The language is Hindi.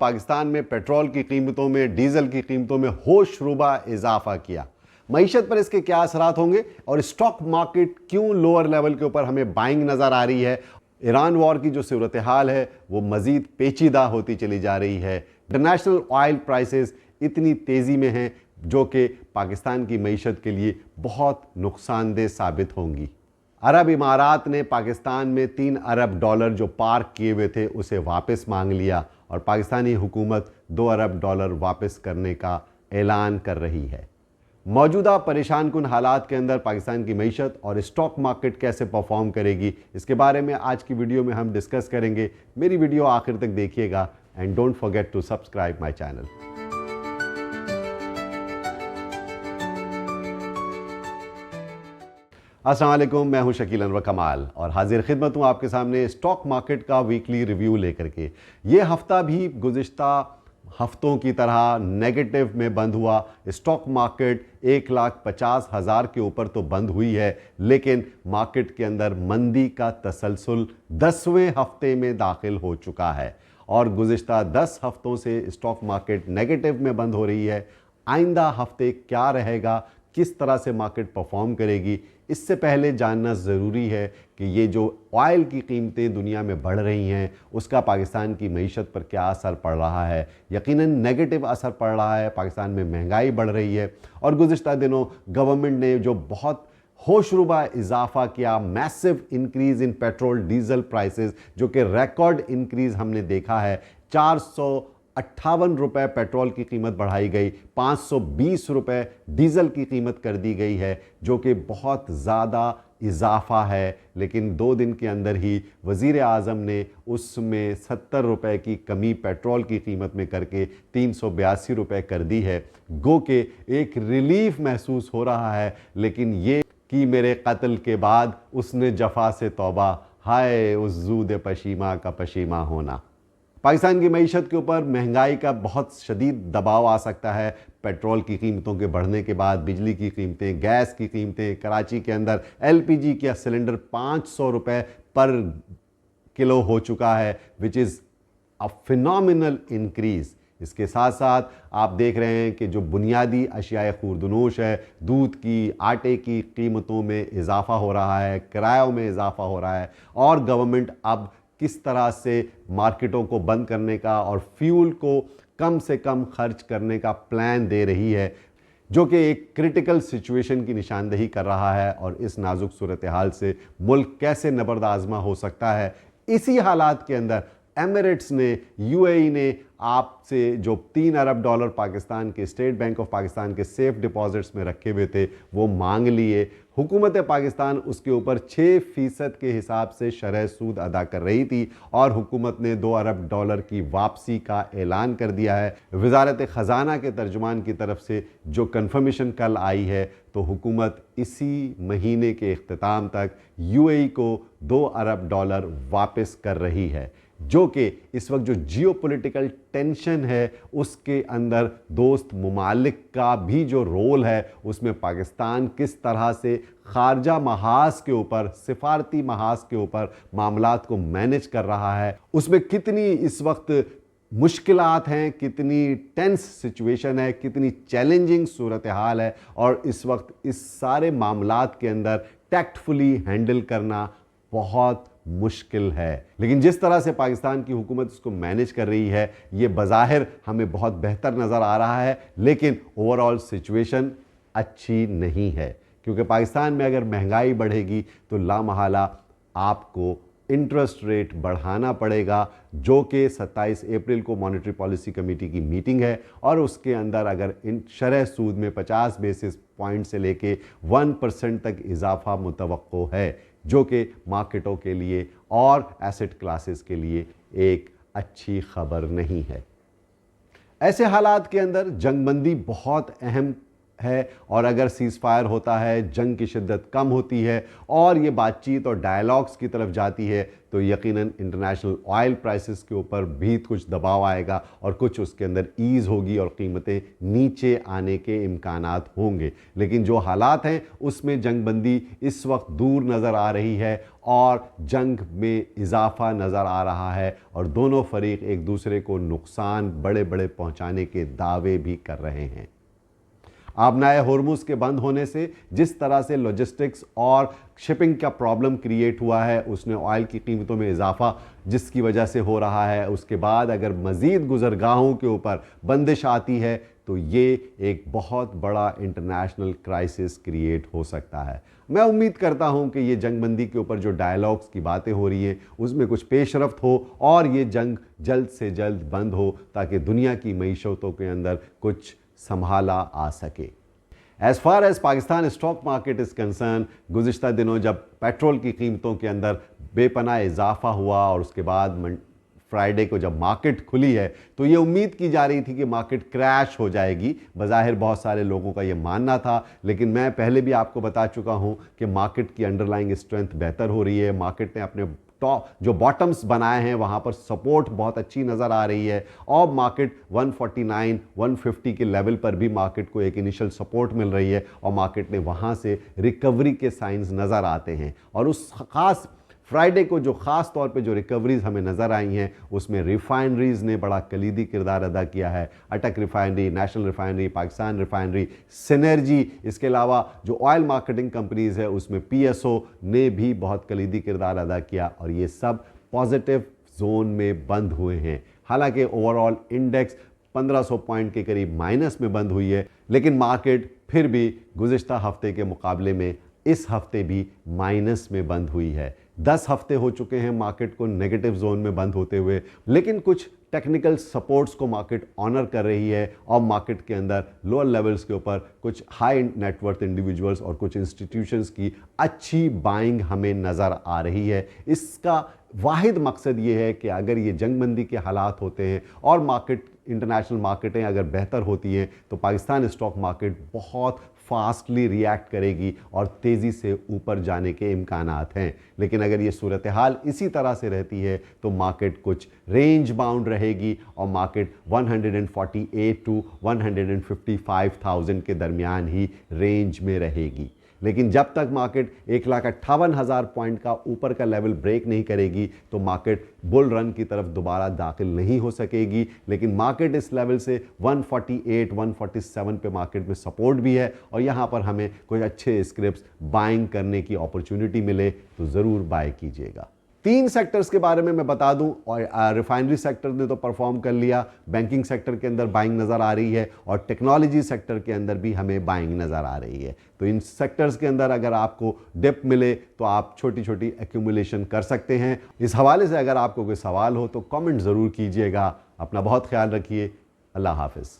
पाकिस्तान में पेट्रोल की कीमतों में, डीजल की कीमतों में होशरुबा इजाफा किया। मईशत पर इसके क्या असरात होंगे और स्टॉक मार्केट क्यों लोअर लेवल के ऊपर हमें बाइंग नजर आ रही है। ईरान वॉर की जो सूरत हाल है वो मजीद पेचीदा होती चली जा रही है। इंटरनेशनल ऑयल प्राइसेस इतनी तेजी में हैं जो कि पाकिस्तान की मईशत के लिए बहुत नुकसानदेह साबित होंगी। अरब इमारात ने पाकिस्तान में $3 अरब जो पार्क किए हुए थे उसे वापस मांग लिया और पाकिस्तानी हुकूमत $2 अरब वापस करने का ऐलान कर रही है। मौजूदा परेशान कुन हालात के अंदर पाकिस्तान की मईशत और स्टॉक मार्केट कैसे परफॉर्म करेगी, इसके बारे में आज की वीडियो में हम डिस्कस करेंगे। मेरी वीडियो आखिर तक देखिएगा and don't forget to subscribe my channel. अस्सलाम वालेकुम, मैं हूं शकील अनवर कमाल और हाजिर खिदमत हूं आपके सामने स्टॉक मार्केट का वीकली रिव्यू लेकर के। ये हफ्ता भी गुज़िश्ता हफ्तों की तरह नेगेटिव में बंद हुआ। स्टॉक मार्केट 1,50,000 के ऊपर तो बंद हुई है, लेकिन मार्केट के अंदर मंदी का तसलसल 10वें हफ्ते में दाखिल हो चुका है और गुज़िश्ता 10 हफ्तों से स्टॉक मार्केट नेगेटिव में बंद हो रही है। आइंदा हफ्ते क्या रहेगा, किस तरह से मार्केट परफॉर्म करेगी, इससे पहले जानना ज़रूरी है कि ये जो ऑयल की कीमतें दुनिया में बढ़ रही हैं उसका पाकिस्तान की मईशत पर क्या असर पड़ रहा है। यकीनन नेगेटिव असर पड़ रहा है। पाकिस्तान में महंगाई बढ़ रही है और गुज़िश्ता दिनों गवर्नमेंट ने जो बहुत होशरुबा इजाफा किया, massive increase in petrol diesel prices, जो कि रिकॉर्ड इंक्रीज़ हमने देखा है। 458 रुपये पेट्रोल की कीमत बढ़ाई गई, 520 रुपये डीजल की कीमत कर दी गई है, जो कि बहुत ज़्यादा इजाफा है। लेकिन 2 दिन के अंदर ही वज़ीर आज़म ने उसमें 70 रुपये की कमी पेट्रोल की कीमत में करके 382 रुपये कर दी है। गो के एक रिलीफ महसूस हो रहा है, लेकिन ये कि मेरे कत्ल के बाद उसने जफ़ा से तौबा, हाय उस ज़ूद पशीमा का पशीमा होना। पाकिस्तान की मईशत के ऊपर महंगाई का बहुत शदीद दबाव आ सकता है। पेट्रोल की कीमतों के बढ़ने के बाद बिजली की कीमतें, गैस की कीमतें, कराची के अंदर LPG का सिलेंडर 500 रुपये पर किलो हो चुका है, which is a phenomenal increase. इसके साथ साथ आप देख रहे हैं कि जो बुनियादी अशियाए खुर्दनोश है, दूध की, आटे की कीमतों में इजाफा हो रहा है, किरायों में इजाफा हो रहा है और गवर्नमेंट अब किस तरह से मार्केटों को बंद करने का और फ्यूल को कम से कम खर्च करने का प्लान दे रही है, जो कि एक क्रिटिकल सिचुएशन की निशानदेही कर रहा है। और इस नाजुक सूरत हाल से मुल्क कैसे नबर्दाज़मा हो सकता है, इसी हालात के अंदर एमिरेट्स ने, UAE ने आपसे जो $3 अरब पाकिस्तान के स्टेट बैंक ऑफ पाकिस्तान के सेफ डिपॉजिट्स में रखे हुए थे वो मांग लिए। हुकूमत पाकिस्तान उसके ऊपर 6% के हिसाब से शरह सूद अदा कर रही थी और हुकूमत ने $2 अरब की वापसी का ऐलान कर दिया है। वजारत ख़जाना के तर्जुमान की तरफ से जो कन्फर्मेशन कल आई है तो हुकूमत इसी महीने के इख्तिताम तक UAE को $2 अरब वापस कर रही है, जो कि इस वक्त जो जियोपॉलिटिकल टेंशन है उसके अंदर दोस्त ममालिक का भी जो रोल है उसमें पाकिस्तान किस तरह से खारजा महाज के ऊपर, सिफारती महाज के ऊपर मामलात को मैनेज कर रहा है, उसमें कितनी इस वक्त मुश्किलात हैं, कितनी टेंस सिचुएशन है, कितनी चैलेंजिंग सूरत हाल है और इस वक्त इस सारे मामलात के अंदर टैक्टफुली हैंडल करना बहुत मुश्किल है। लेकिन जिस तरह से पाकिस्तान की हुकूमत इसको मैनेज कर रही है ये बज़ाहिर हमें बहुत बेहतर नज़र आ रहा है, लेकिन ओवरऑल सिचुएशन अच्छी नहीं है, क्योंकि पाकिस्तान में अगर महंगाई बढ़ेगी तो लामहला आपको इंटरेस्ट रेट बढ़ाना पड़ेगा, जो कि 27 अप्रैल को मॉनेटरी पॉलिसी कमेटी की मीटिंग है और उसके अंदर अगर इन शरह सूद में 50 बेसिस पॉइंट से लेके 1% तक इजाफा मुतवक्को है, जो कि मार्केटों के लिए और एसेट क्लासेस के लिए एक अच्छी खबर नहीं है। ऐसे हालात के अंदर जंगबंदी बहुत अहम है, और अगर सीज़ फायर होता है, जंग की शिद्दत कम होती है और ये बातचीत और डायलॉग्स की तरफ जाती है, तो यकीनन इंटरनेशनल ऑयल प्राइसेस के ऊपर भी कुछ दबाव आएगा और कुछ उसके अंदर ईज़ होगी और कीमतें नीचे आने के इम्कानात होंगे। लेकिन जो हालात हैं उसमें जंगबंदी इस वक्त दूर नज़र आ रही है और जंग में इजाफा नज़र आ रहा है, और दोनों फरीक एक दूसरे को नुकसान बड़े बड़े पहुंचाने के दावे भी कर रहे हैं। आबनाए होर्मुज के बंद होने से जिस तरह से लॉजिस्टिक्स और शिपिंग का प्रॉब्लम क्रिएट हुआ है, उसने ऑयल की कीमतों में इजाफा जिसकी वजह से हो रहा है, उसके बाद अगर मज़ीद गुज़रगाहों के ऊपर बंदिश आती है तो ये एक बहुत बड़ा इंटरनेशनल क्राइसिस क्रिएट हो सकता है। मैं उम्मीद करता हूं कि ये जंगबंदी के ऊपर जो डायलॉग्स की बातें हो रही हैं उसमें कुछ पेशरफ्त हो और ये जंग जल्द से जल्द बंद हो, ताकि दुनिया की मईशतों के अंदर कुछ संभाला आ सके। As far as Pakistan stock market is concern, गुज़िश्ता दिनों जब पेट्रोल की कीमतों के अंदर बेपनाह इजाफा हुआ और उसके बाद फ्राइडे को जब मार्केट खुली है तो ये उम्मीद की जा रही थी कि मार्केट क्रैश हो जाएगी। बज़ाहिर बहुत सारे लोगों का ये मानना था, लेकिन मैं पहले भी आपको बता चुका हूँ कि मार्केट की अंडरलाइंग स्ट्रेंथ बेहतर हो रही है। मार्केट ने अपने टॉप जो बॉटम्स बनाए हैं वहाँ पर सपोर्ट बहुत अच्छी नज़र आ रही है, और मार्केट 149 150 के लेवल पर भी मार्केट को एक इनिशियल सपोर्ट मिल रही है और मार्केट ने वहाँ से रिकवरी के साइंस नज़र आते हैं। और उस ख़ास फ्राइडे को जो ख़ास तौर पे जो रिकवरीज हमें नज़र आई हैं उसमें रिफाइनरीज ने बड़ा कलीदी किरदार अदा किया है। अटक refinery, national refinery, Pakistan refinery, synergy, इसके अलावा जो ऑयल मार्केटिंग कंपनीज़ है उसमें PSO ने भी बहुत कलीदी किरदार अदा किया, और ये सब पॉजिटिव जोन में बंद हुए हैं। हालांकि ओवरऑल इंडेक्स 1500 पॉइंट के करीब माइनस में बंद हुई है, लेकिन मार्केट फिर भी गुज़िश्ता हफ्ते के मुकाबले में इस हफ्ते भी माइनस में बंद हुई है। 10 हफ्ते हो चुके हैं मार्केट को नेगेटिव जोन में बंद होते हुए, लेकिन कुछ टेक्निकल सपोर्ट्स को मार्केट ऑनर कर रही है और मार्केट के अंदर लोअर लेवल्स के ऊपर कुछ हाई नेटवर्थ इंडिविजुअल्स और कुछ इंस्टीट्यूशंस की अच्छी बाइंग हमें नज़र आ रही है। इसका वाहिद मकसद ये है कि अगर ये जंगबंदी के हालात होते हैं और मार्केट इंटरनेशनल मार्केटें अगर बेहतर होती हैं तो पाकिस्तान स्टॉक मार्केट बहुत फास्टली रिएक्ट करेगी और तेज़ी से ऊपर जाने के इम्कानात हैं। लेकिन अगर ये सूरत हाल इसी तरह से रहती है तो मार्केट कुछ रेंज बाउंड रहेगी और मार्केट 148 टू 155,000 के दरमियान ही रेंज में रहेगी। लेकिन जब तक मार्केट 1,58,000 पॉइंट का ऊपर का लेवल ब्रेक नहीं करेगी तो मार्केट बुल रन की तरफ दोबारा दाखिल नहीं हो सकेगी। लेकिन मार्केट इस लेवल से 148 147 पे मार्केट में सपोर्ट भी है, और यहाँ पर हमें कुछ अच्छे स्क्रिप्ट्स बाइंग करने की अपॉर्चुनिटी मिले तो ज़रूर बाय कीजिएगा। 3 सेक्टर्स के बारे में मैं बता दूं, और रिफाइनरी सेक्टर ने तो परफॉर्म कर लिया, बैंकिंग सेक्टर के अंदर बाइंग नज़र आ रही है और टेक्नोलॉजी सेक्टर के अंदर भी हमें बाइंग नज़र आ रही है। तो इन सेक्टर्स के अंदर अगर आपको डिप मिले तो आप छोटी छोटी एक्यूमुलेशन कर सकते हैं। इस हवाले से अगर आपको कोई सवाल हो तो कमेंट ज़रूर कीजिएगा। अपना बहुत ख्याल रखिए। अल्लाह हाफिज़।